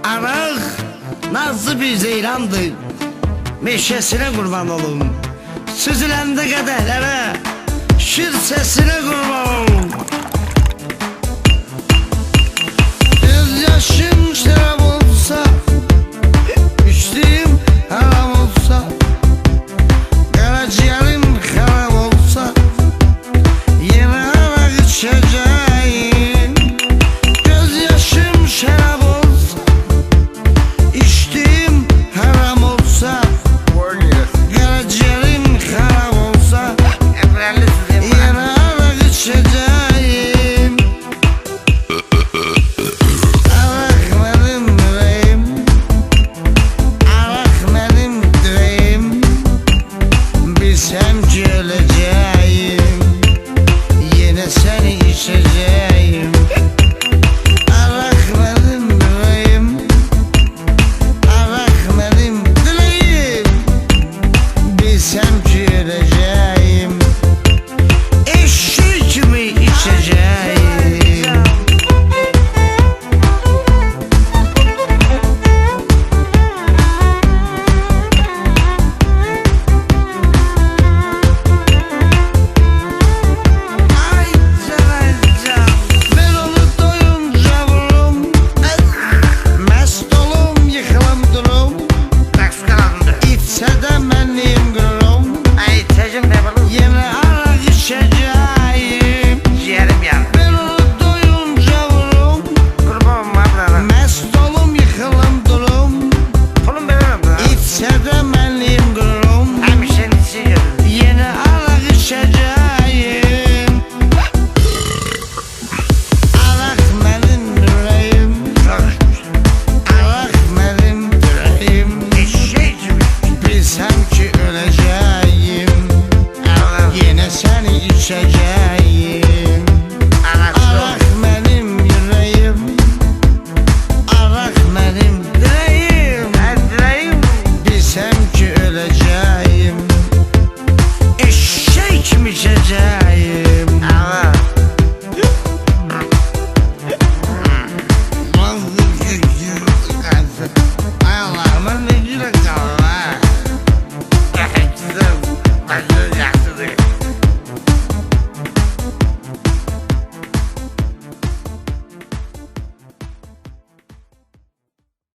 Araq nazlı bir zeyrandır, meşesine kurban olum. Süzüləndə qədəhlərə, şir səsinə qurban olum. Göz yaşım şərab olsa, içdiyim haram olsa, qaraciyərim xarab olsa, yenə araq içəcəyim. Göz yaşım şərab olsa, içdiyim haram olsa, qaraciyərim xarab olsa, yenə araq içəcəyim. Araq mənim ürəyim, araq mənim dirəyim, bilsəm ki öləcəyim, yenə səni içəcəyim. Araq mənim ürəyim, araq mənim dirəyim, bilsəm ki öləcəyim, eşşək kimi içəcəyim. Ay canım, ben onu doyunca vururum, mest olum, yıkılım durum, içsə də mənliyim qururum, yenə araq içəcəyim. Ben onu doyunca vururum, mest olum, yıkılım durum, içsə də mənliyim qururum, yenə araq içəcəyim. Araq mənim ürəyim, araq mənim dirəyim, bilsəm ki öləcəyim, yenə səni içəcəyim. Araq mənim ürəyim, araq mənim dirəyim, bilsəm ki öləcəyim, eşşək kimi içəcəyim.